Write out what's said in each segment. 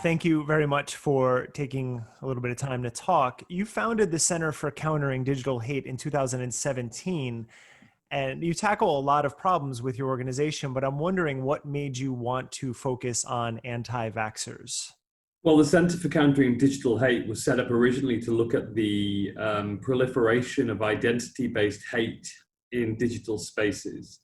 thank you very much for taking a little bit of time to talk. You founded the Center for Countering Digital Hate in 2017, and you tackle a lot of problems with your organization, but I'm wondering what made you want to focus on anti-vaxxers? Well, the Center for Countering Digital Hate was set up originally to look at the proliferation of identity-based hate in digital spaces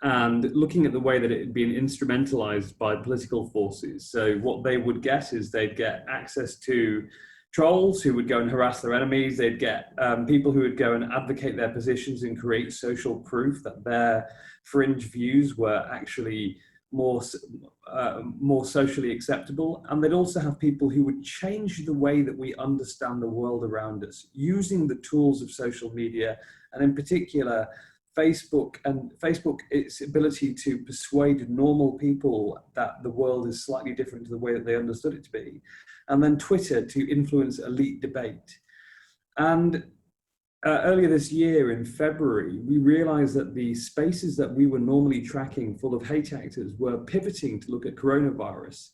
and looking at the way that it had been instrumentalized by political forces. So what they would get is they'd get access to trolls who would go and harass their enemies. They'd get people who would go and advocate their positions and create social proof that their fringe views were actually more socially acceptable. And they'd also have people who would change the way that we understand the world around us using the tools of social media, and in particular, Facebook, its ability to persuade normal people that the world is slightly different to the way that they understood it to be. And then Twitter to influence elite debate. And earlier this year in February, we realized that the spaces that we were normally tracking full of hate actors were pivoting to look at coronavirus,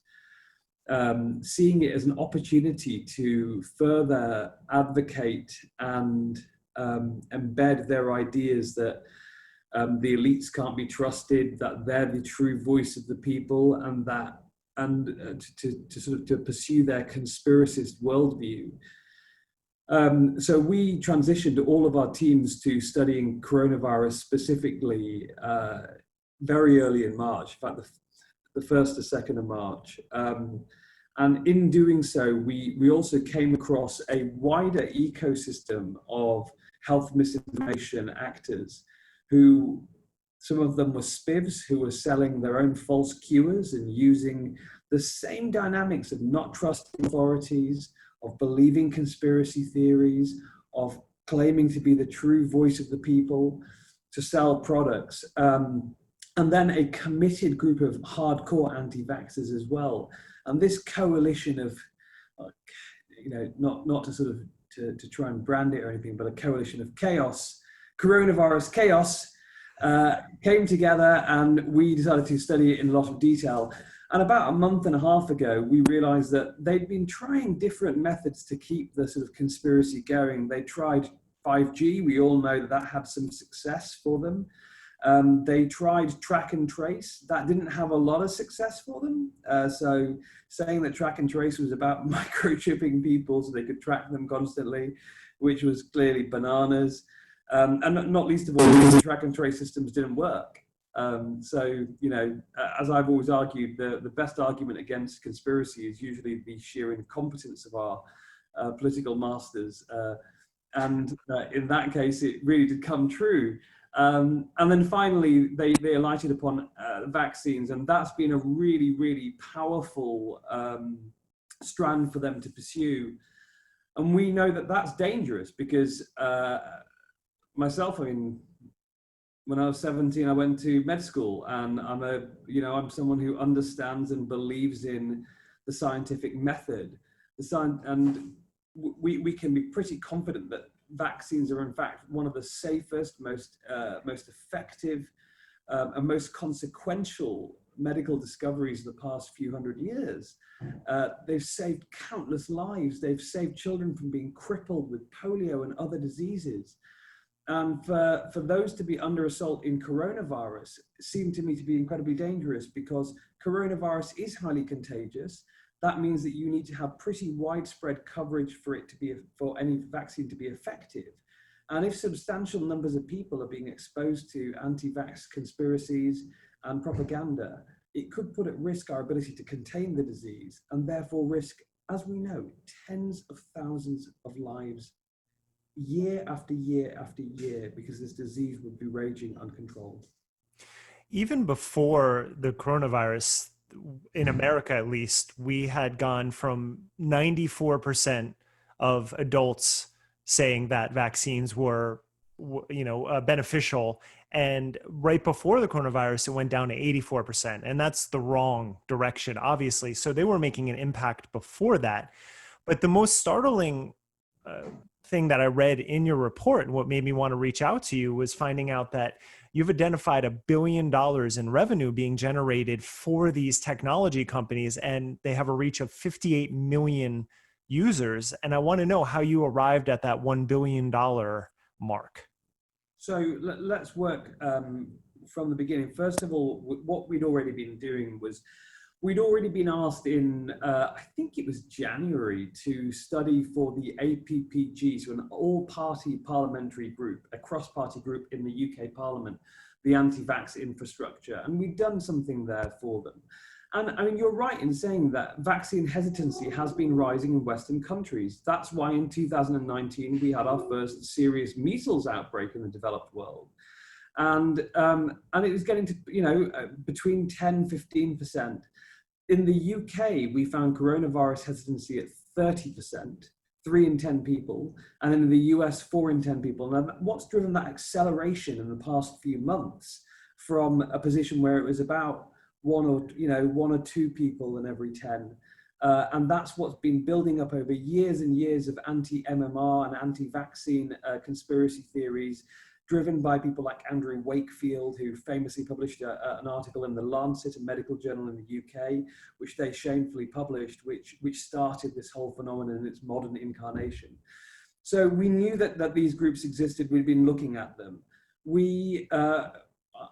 seeing it as an opportunity to further advocate and embed their ideas that the elites can't be trusted, that they're the true voice of the people, and to pursue their conspiracist worldview. So we transitioned all of our teams to studying coronavirus specifically very early in March, in fact, the 1st or 2nd of March. And in doing so, we also came across a wider ecosystem of health misinformation actors who, some of them were spivs who were selling their own false cures and using the same dynamics of not trusting authorities, of believing conspiracy theories, of claiming to be the true voice of the people to sell products. And then a committed group of hardcore anti-vaxxers as well. And this coalition of, not to sort of to try and brand it or anything, but a coalition of chaos, coronavirus chaos, came together, and we decided to study it in a lot of detail. And about a month and a half ago, we realized that they'd been trying different methods to keep the sort of conspiracy going. They tried 5G. We all know that had some success for them. They tried track and trace. That didn't have a lot of success for them. So saying that track and trace was about microchipping people so they could track them constantly, which was clearly bananas. And not least of all, the track and trace systems didn't work. So, as I've always argued, the best argument against conspiracy is usually the sheer incompetence of our political masters. And in that case, it really did come true. And then finally, they alighted upon vaccines, and that's been a really, really powerful strand for them to pursue. And we know that that's dangerous because myself, when I was 17, I went to med school, and I'm someone who understands and believes in the scientific method. And we can be pretty confident that vaccines are in fact one of the safest, most effective, and most consequential medical discoveries of the past few hundred years. They've saved countless lives. They've saved children from being crippled with polio and other diseases. And for those to be under assault in coronavirus seemed to me to be incredibly dangerous, because coronavirus is highly contagious. That means that you need to have pretty widespread coverage for any vaccine to be effective. And if substantial numbers of people are being exposed to anti-vax conspiracies and propaganda, it could put at risk our ability to contain the disease, and therefore risk, as we know, tens of thousands of lives year after year after year, because this disease would be raging uncontrolled. Even before the coronavirus, in America at least, we had gone from 94% of adults saying that vaccines were beneficial, and right before the coronavirus it went down to 84%, and that's the wrong direction, obviously. So they were making an impact before that. But the most startling thing that I read in your report and what made me want to reach out to you was finding out that you've identified $1 billion in revenue being generated for these technology companies, and they have a reach of 58 million users. And I want to know how you arrived at that $1 billion mark. So let's work from the beginning. First of all, what we'd already been doing was we'd already been asked in, I think it was January, to study for the APPG, so an all-party parliamentary group, a cross-party group in the UK Parliament, the anti-vax infrastructure. And we'd done something there for them. And I mean, you're right in saying that vaccine hesitancy has been rising in Western countries. That's why in 2019, we had our first serious measles outbreak in the developed world. And it was getting to, between 10, 15%. In the UK, we found coronavirus hesitancy at 30%, 3 in 10 people, and in the US, 4 in 10 people. Now, what's driven that acceleration in the past few months from a position where it was about 1 or 2 people in every 10? And that's what's been building up over years and years of anti-MMR and anti-vaccine conspiracy theories, driven by people like Andrew Wakefield, who famously published an article in the Lancet, a medical journal in the UK, which they shamefully published, which started this whole phenomenon in its modern incarnation. So we knew that these groups existed. We'd been looking at them.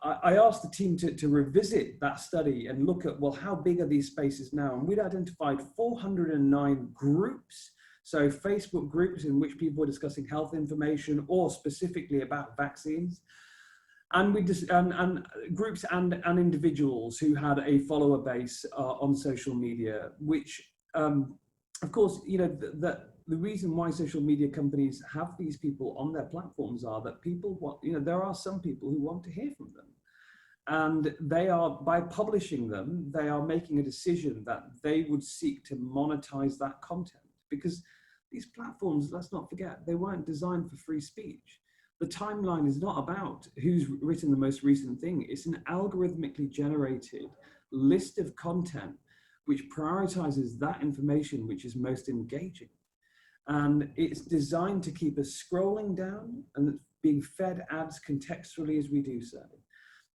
I asked the team to revisit that study and look at, well, how big are these spaces now? And we'd identified 409 groups. So Facebook groups in which people were discussing health information or specifically about vaccines. And groups and individuals who had a follower base on social media, which, of course, the reason why social media companies have these people on their platforms are that people want, there are some people who want to hear from them. And they are, by publishing them, they are making a decision that they would seek to monetize that content. Because these platforms, let's not forget, they weren't designed for free speech. The timeline is not about who's written the most recent thing. It's an algorithmically generated list of content which prioritizes that information which is most engaging. And it's designed to keep us scrolling down and being fed ads contextually as we do so.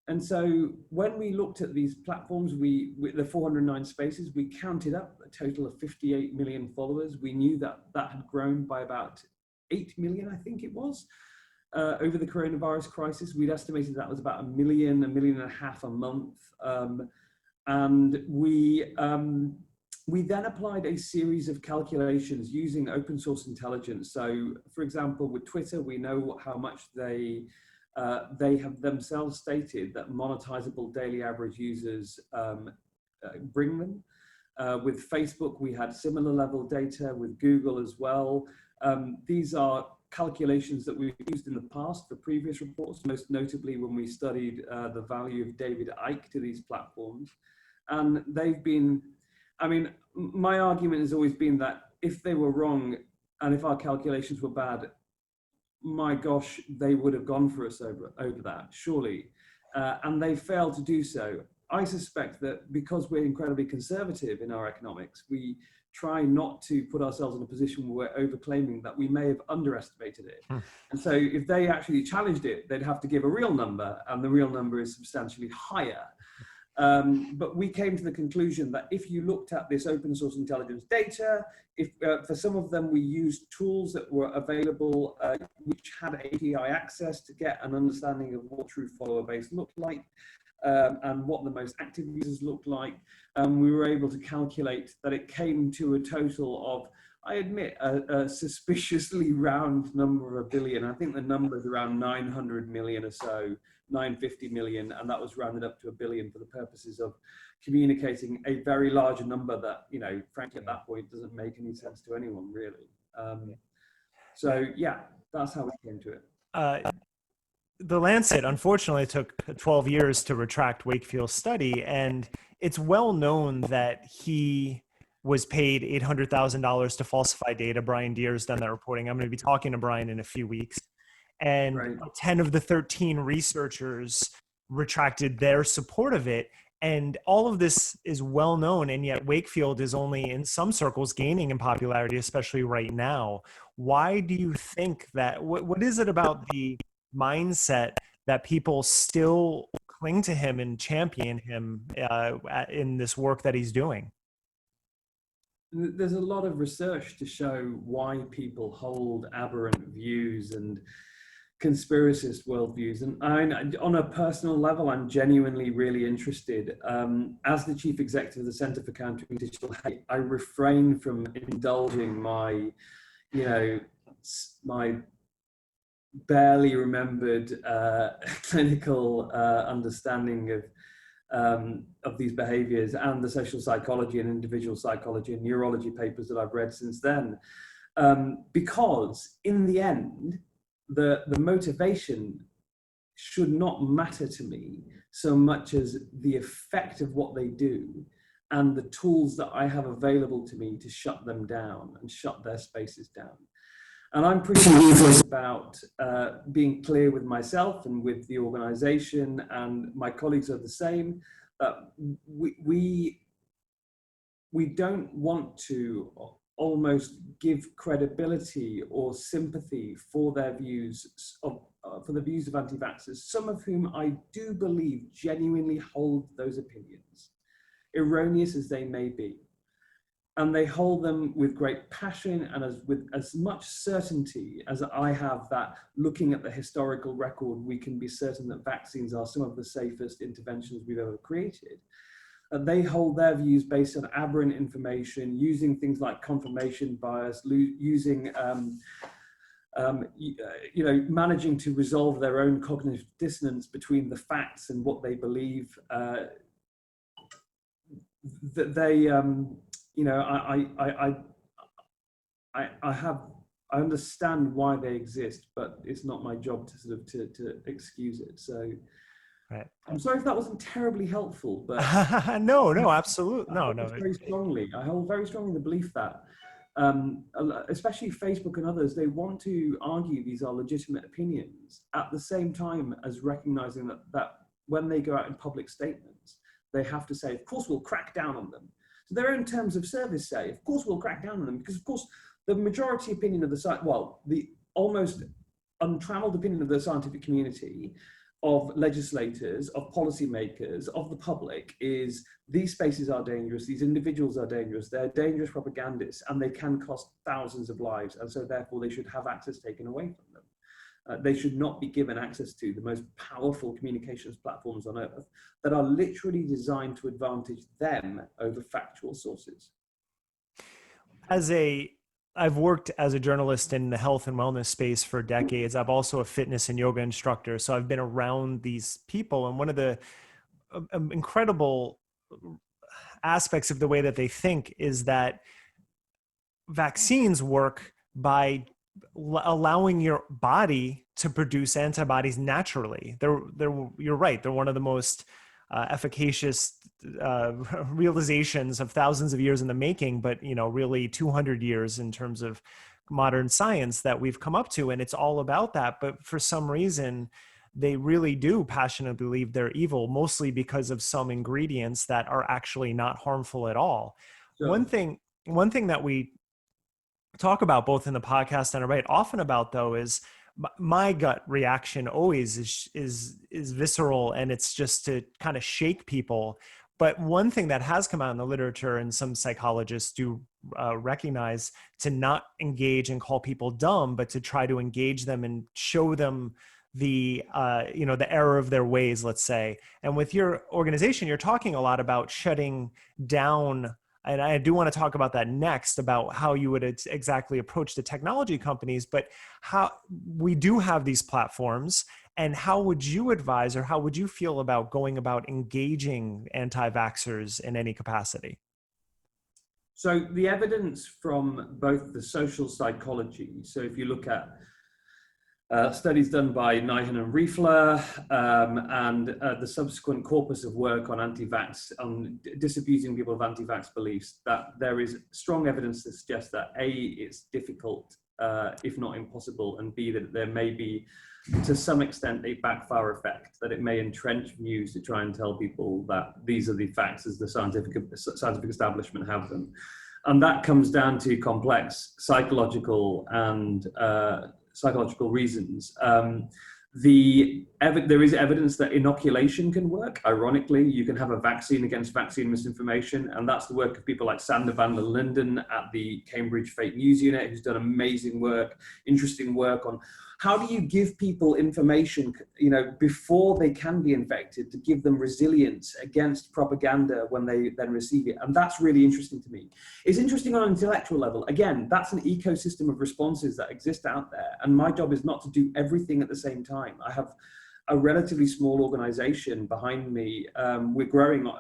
And so when we looked at these platforms, with the 409 spaces, we counted up a total of 58 million followers. We knew that had grown by about 8 million, I think it was, over the coronavirus crisis. We'd estimated that was about 1.5 million a month. And we then applied a series of calculations using open source intelligence. So, for example, with Twitter, we know how much they have themselves stated that monetizable daily average users bring them. With Facebook, we had similar level data, with Google as well. These are calculations that we've used in the past for previous reports, most notably when we studied the value of David Icke to these platforms. And they've been, my argument has always been that if they were wrong and if our calculations were bad, my gosh, they would have gone for us over that, surely. And they failed to do so. I suspect that because we're incredibly conservative in our economics, we try not to put ourselves in a position where we're overclaiming that we may have underestimated it. And so if they actually challenged it, they'd have to give a real number, and the real number is substantially higher. But we came to the conclusion that if you looked at this open source intelligence data, if for some of them we used tools that were available, which had API access to get an understanding of what true follower base looked like, and what the most active users looked like, we were able to calculate that it came to a total of, I admit, a suspiciously round number of 1 billion. I think the number is around 900 million or so, 950 million, and that was rounded up to 1 billion for the purposes of communicating a very large number that, frankly, at that point doesn't make any sense to anyone, really. So yeah, that's how we came to it. The Lancet, unfortunately, took 12 years to retract Wakefield's study, and it's well known that he was paid $800,000 to falsify data. Brian Deere's done that reporting. I'm going to be talking to Brian in a few weeks. And 10 of the 13 researchers retracted their support of it. And all of this is well known, and yet Wakefield is only in some circles gaining in popularity, especially right now. Why do you think that? What is it about the mindset that people still cling to him and champion him in this work that he's doing? There's a lot of research to show why people hold aberrant views and conspiracist worldviews. And on a personal level, I'm genuinely really interested. As the chief executive of the Center for Countering Digital Hate, I refrain from indulging my, my barely remembered clinical understanding of these behaviors and the social psychology and individual psychology and neurology papers that I've read since then. Because in the end, the motivation should not matter to me so much as the effect of what they do and the tools that I have available to me to shut them down and shut their spaces down. And I'm pretty serious about being clear with myself and with the organization, and my colleagues are the same. We don't want to almost give credibility or sympathy for their views for the views of anti-vaxxers, some of whom I do believe genuinely hold those opinions, erroneous as they may be. And they hold them with great passion and with as much certainty as I have that looking at the historical record, we can be certain that vaccines are some of the safest interventions we've ever created. They hold their views based on aberrant information, using things like confirmation bias, using, managing to resolve their own cognitive dissonance between the facts and what they believe. That they, I understand why they exist, but it's not my job to sort of to excuse it. So Right. I'm sorry if that wasn't terribly helpful, but No, absolutely. I No, hold no. very strongly. I hold very strongly the belief that, especially Facebook and others, they want to argue these are legitimate opinions at the same time as recognizing that when they go out in public statements, they have to say, of course, we'll crack down on them. So their own terms of service say, of course, we'll crack down on them, because, of course, the majority opinion of the almost untraveled opinion of the scientific community, of legislators, of policymakers, of the public is these spaces are dangerous, these individuals are dangerous, they're dangerous propagandists, and they can cost thousands of lives, and so therefore they should have access taken away from them. They should not be given access to the most powerful communications platforms on earth that are literally designed to advantage them over factual sources. I've worked as a journalist in the health and wellness space for decades. I'm also a fitness and yoga instructor, so I've been around these people. And one of the incredible aspects of the way that they think is that vaccines work by allowing your body to produce antibodies naturally. You're right. They're one of the most efficacious realizations of thousands of years in the making, but really 200 years in terms of modern science that we've come up to, and it's all about that. But for some reason, they really do passionately believe they're evil, mostly because of some ingredients that are actually not harmful at all. So, One thing that we talk about both in the podcast and I write often about, though, is my gut reaction always is visceral, and it's just to kind of shake people. But one thing that has come out in the literature, and some psychologists do recognize, to not engage and call people dumb, but to try to engage them and show them the the error of their ways, let's say. And with your organization, you're talking a lot about shutting down. And I do want to talk about that next, about how you would exactly approach the technology companies, but how we do have these platforms, and how would you advise, or how would you feel about going about engaging anti-vaxxers in any capacity? So the evidence from both the social psychology, so if you look at studies done by Nyhan and Riefler, and the subsequent corpus of work on anti-vax, on disabusing people of anti-vax beliefs, that there is strong evidence to suggest that A, it's difficult if not impossible, and B, that there may be, to some extent, a backfire effect, that it may entrench views to try and tell people that these are the facts as the scientific establishment have them. And that comes down to complex psychological and psychological reasons. There is evidence that inoculation can work. Ironically, you can have a vaccine against vaccine misinformation, and that's the work of people like Sander van der Linden at the Cambridge Fake News Unit, who's done amazing work, interesting work on how do you give people information, before they can be infected, to give them resilience against propaganda when they then receive it. And that's really interesting to me. It's interesting on an intellectual level. Again, that's an ecosystem of responses that exist out there. And my job is not to do everything at the same time. I have a relatively small organization behind me. We're growing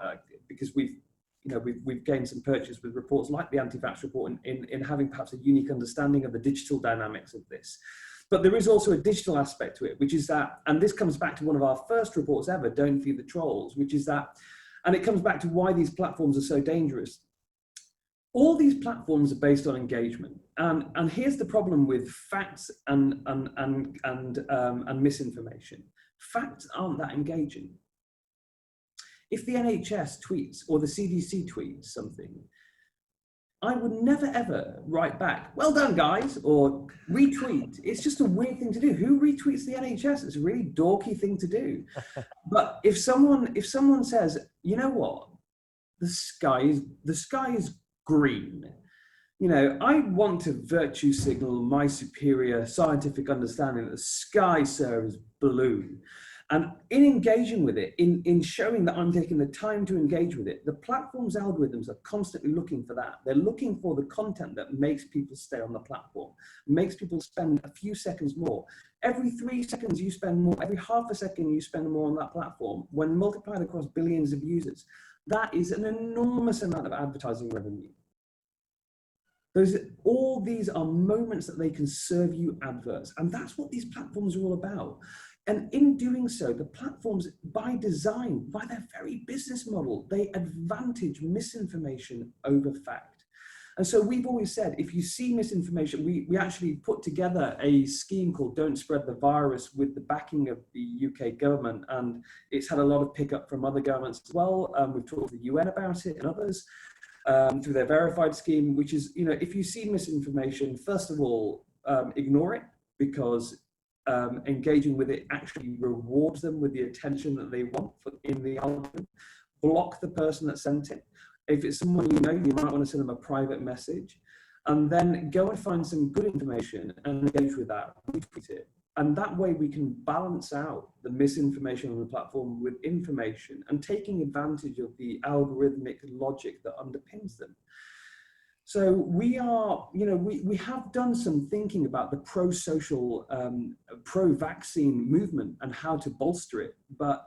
because we've gained some purchase with reports like the Anti-vaxx report in having perhaps a unique understanding of the digital dynamics of this. But there is also a digital aspect to it, which is that, and this comes back to one of our first reports ever, Don't Feed the Trolls, which is that, and it comes back to why these platforms are so dangerous. All these platforms are based on engagement. And here's the problem with facts and misinformation. Facts aren't that engaging. If the NHS tweets or the CDC tweets something, I would never ever write back, "Well done, guys," or retweet. It's just a weird thing to do. Who retweets the NHS? It's a really dorky thing to do. But if someone says, "You know what? The sky is green. I want to virtue signal my superior scientific understanding that the sky, sir, is blue." And in engaging with it, in showing that I'm taking the time to engage with it, the platform's algorithms are constantly looking for that. They're looking for the content that makes people stay on the platform, makes people spend a few seconds more. Every 3 seconds you spend more, every half a second you spend more on that platform, when multiplied across billions of users, that is an enormous amount of advertising revenue. All these are moments that they can serve you adverts. And that's what these platforms are all about. And in doing so, the platforms, by design, by their very business model, they advantage misinformation over fact. And so we've always said, if you see misinformation, we actually put together a scheme called Don't Spread the Virus with the backing of the UK government. And it's had a lot of pickup from other governments as well. We've talked to the UN about it and others through their verified scheme, which is, if you see misinformation, first of all, ignore it, because engaging with it actually rewards them with the attention that they want in the algorithm. Block the person that sent it. If it's someone you might want to send them a private message, and then go and find some good information and engage with that, retweet it. And that way we can balance out the misinformation on the platform with information and taking advantage of the algorithmic logic that underpins them. So we are, we have done some thinking about the pro-social, pro-vaccine movement and how to bolster it. But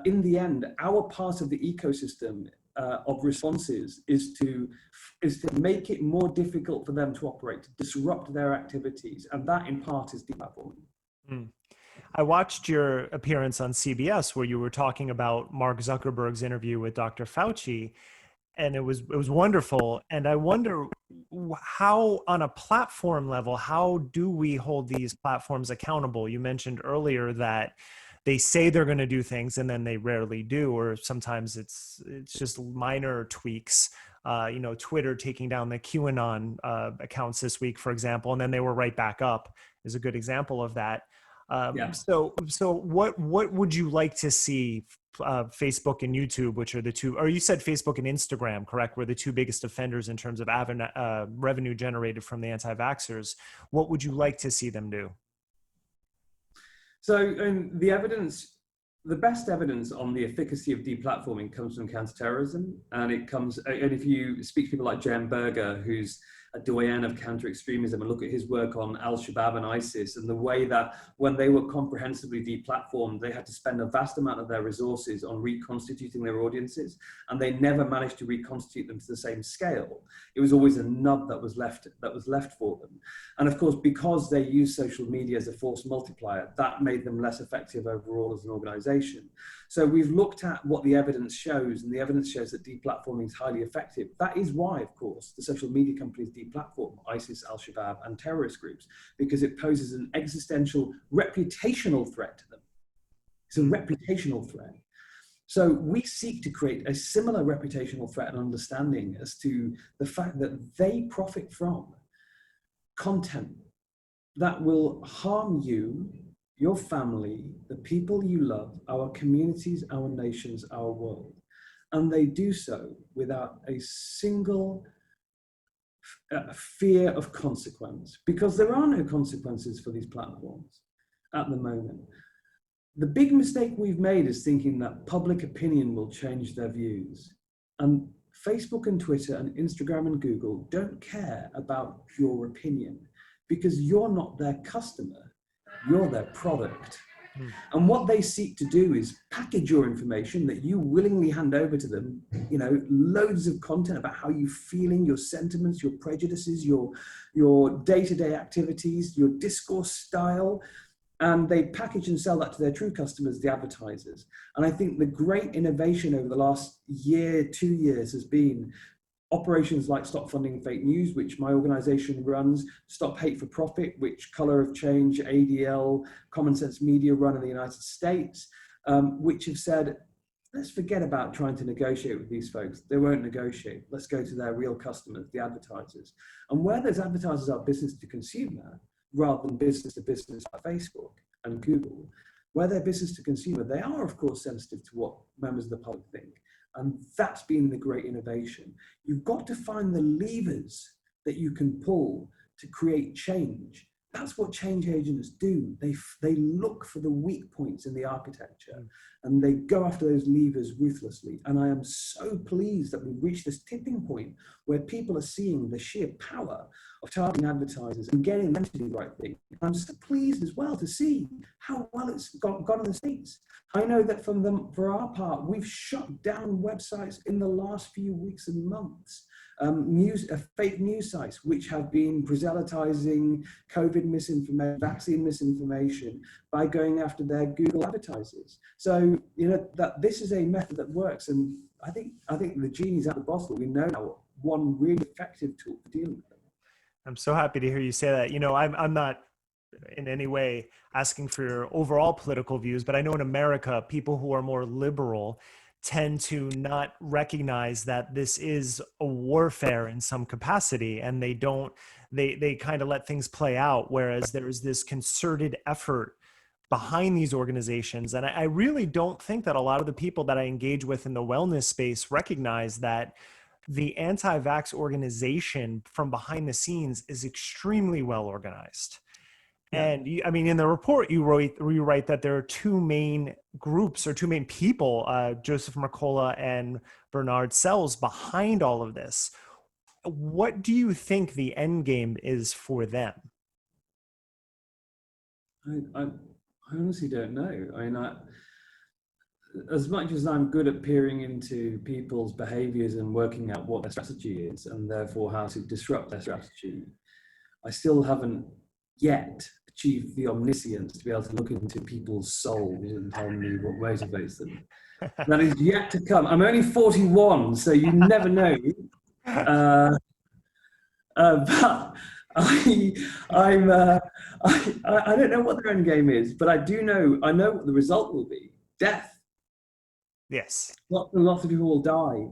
in the end, our part of the ecosystem of responses is to make it more difficult for them to operate, to disrupt their activities. And that in part is deplatforming. Mm. I watched your appearance on CBS where you were talking about Mark Zuckerberg's interview with Dr. Fauci. And it was wonderful. And I wonder how, on a platform level, how do we hold these platforms accountable? You mentioned earlier that they say they're going to do things and then they rarely do, or sometimes it's just minor tweaks. Twitter taking down the QAnon accounts this week, for example, and then they were right back up is a good example of that. So what would you like to see Facebook and YouTube, which are the two, or you said Facebook and Instagram, correct, were the two biggest offenders in terms of revenue generated from the anti-vaxxers. What would you like to see them do? So the best evidence on the efficacy of deplatforming comes from counterterrorism, and if you speak to people like Jan Berger, who's a doyen of counter-extremism, and look at his work on Al-Shabaab and ISIS, and the way that when they were comprehensively deplatformed, they had to spend a vast amount of their resources on reconstituting their audiences, and they never managed to reconstitute them to the same scale. It was always a nub that was left for them. And of course, because they use social media as a force multiplier, that made them less effective overall as an organization. So we've looked at what the evidence shows, and the evidence shows that deplatforming is highly effective. That is why, of course, the social media companies deplatform ISIS, Al-Shabaab, and terrorist groups because it poses an existential reputational threat to them. It's a reputational threat. So we seek to create a similar reputational threat and understanding as to the fact that they profit from content that will harm you, your family, the people you love, our communities, our nations, our world. And they do so without a single fear of consequence, because there are no consequences for these platforms at the moment. The big mistake we've made is thinking that public opinion will change their views. And Facebook and Twitter and Instagram and Google don't care about your opinion because you're not their customer, you're their product. And what they seek to do is package your information that you willingly hand over to them, you know, loads of content about how you're feeling, your sentiments, your prejudices, your day-to-day activities, your discourse style, and they package and sell that to their true customers, the advertisers. And I think the great innovation over the last year, 2 years has been operations like Stop Funding Fake News, which my organization runs, Stop Hate for Profit, which Color of Change, ADL, Common Sense Media run in the United States, which have said, let's forget about trying to negotiate with these folks. They won't negotiate. Let's go to their real customers, the advertisers. And where those advertisers are business to consumer, rather than business to business like Facebook and Google, where they're business to consumer, they are, of course, sensitive to what members of the public think. And that's been the great innovation. You've got to find the levers that you can pull to create change. That's what change agents do. They look for the weak points in the architecture and they go after those levers ruthlessly. And I am so pleased that we've reached this tipping point where people are seeing the sheer power of targeting advertisers and getting them to do the right thing. I'm so pleased as well to see how well it's gone in the States. I know that for our part, we've shut down websites in the last few weeks and months. Fake news sites which have been proselytizing COVID misinformation, vaccine misinformation by going after their Google advertisers. So you know that this is a method that works, and I think the genie's out of the bottle. We know now one really effective tool for dealing with them. I'm so happy to hear you say that. You know, I'm not in any way asking for your overall political views, but I know in America, people who are more liberal tend to not recognize that this is a warfare in some capacity, and they kind of let things play out, whereas there is this concerted effort behind these organizations. And I really don't think that a lot of the people that I engage with in the wellness space recognize that the anti-vax organization from behind the scenes is extremely well organized. And I mean, in the report, you write that there are two main groups or two main people, Joseph Mercola and Bernard Sells, behind all of this. What do you think the end game is for them? I honestly don't know. I mean, as much as I'm good at peering into people's behaviors and working out what their strategy is and therefore how to disrupt their strategy, I still haven't yet achieved the omniscience to be able to look into people's souls and tell me what motivates them. That is yet to come. I'm only 41, so you never know. But I don't know what their end game is, but I know what the result will be: death. Yes. Lots of people will die.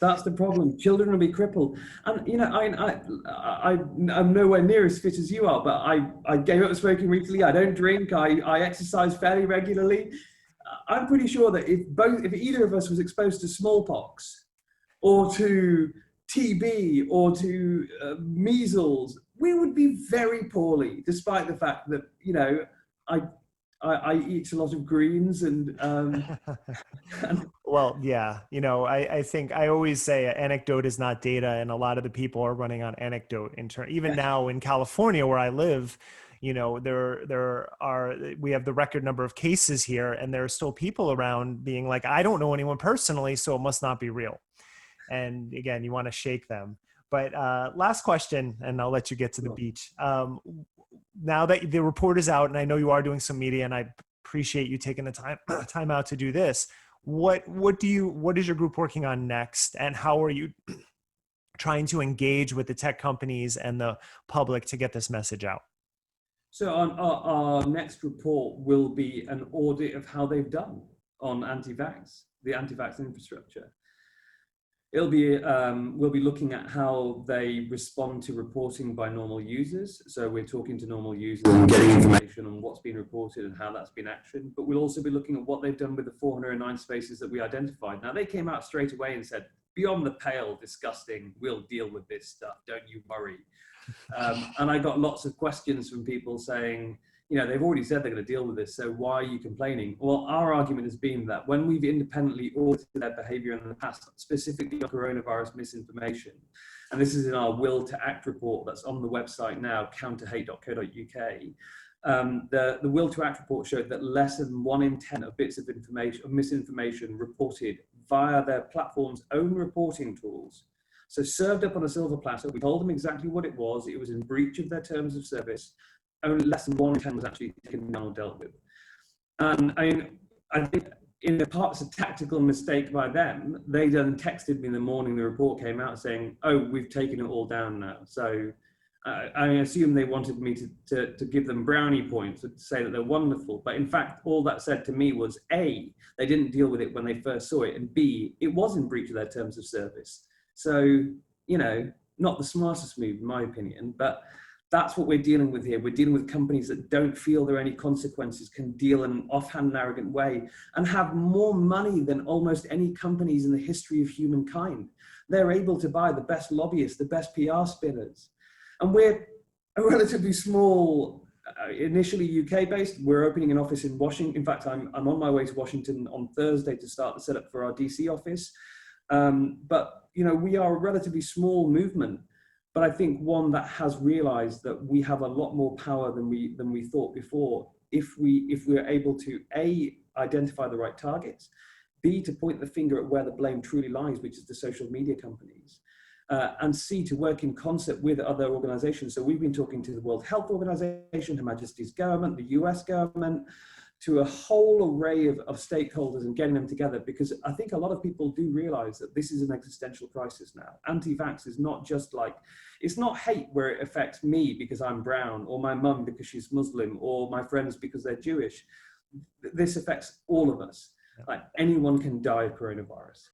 That's the problem. Children will be crippled. And, you know, I'm nowhere near as fit as you are, but I gave up smoking recently. I don't drink. I exercise fairly regularly. I'm pretty sure that if either of us was exposed to smallpox or to TB or to measles, we would be very poorly, despite the fact that, you know, I eat a lot of greens and well, yeah, you know, I think I always say anecdote is not data, and a lot of the people are running on anecdote even now in California where I live. You know, we have the record number of cases here, and there are still people around being like, I don't know anyone personally, so it must not be real. And again, you want to shake them. But last question, and I'll let you get to the beach. Now that the report is out, and I know you are doing some media, and I appreciate you taking the time out to do this. What is your group working on next, and how are you trying to engage with the tech companies and the public to get this message out? So our next report will be an audit of how they've done on anti-vax, the anti-vax infrastructure. It'll be, we'll be looking at how they respond to reporting by normal users. So we're talking to normal users and getting information on what's been reported and how that's been actioned. But we'll also be looking at what they've done with the 409 spaces that we identified. Now, they came out straight away and said, beyond the pale, disgusting, we'll deal with this stuff, don't you worry. And I got lots of questions from people saying, you know, they've already said they're going to deal with this, so why are you complaining? Well, our argument has been that when we've independently audited their behavior in the past, specifically on coronavirus misinformation, and this is in our Will to Act report that's on the website now, counterhate.co.uk, the Will to Act report showed that less than 1 in 10 of bits of information, of misinformation reported via their platform's own reporting tools. So served up on a silver platter, we told them exactly what it was in breach of their terms of service. Only less than 1 in 10 was actually taken down or dealt with. And I think in the parts a tactical mistake by them, they then texted me in the morning the report came out saying, oh, we've taken it all down now. So I assume they wanted me to give them brownie points, to say that they're wonderful. But in fact, all that said to me was A, they didn't deal with it when they first saw it, and B, it was in breach of their terms of service. So, you know, not the smartest move in my opinion, but that's what we're dealing with here. We're dealing with companies that don't feel there are any consequences, can deal in an offhand and arrogant way, and have more money than almost any companies in the history of humankind. They're able to buy the best lobbyists, the best PR spinners. And we're a relatively small, initially UK based. We're opening an office in Washington. In fact, I'm on my way to Washington on Thursday to start the setup for our DC office. But, you know, we are a relatively small movement. But I think one that has realized that we have a lot more power than we thought before if we're able to A, identify the right targets, B, to point the finger at where the blame truly lies, which is the social media companies, and C, to work in concert with other organizations. So we've been talking to the World Health Organization, Her Majesty's government, the US government, to a whole array of stakeholders and getting them together, because I think a lot of people do realize that this is an existential crisis now. Anti-vax is not just like, it's not hate where it affects me because I'm brown, or my mum because she's Muslim, or my friends because they're Jewish. This affects all of us. Like anyone can die of coronavirus.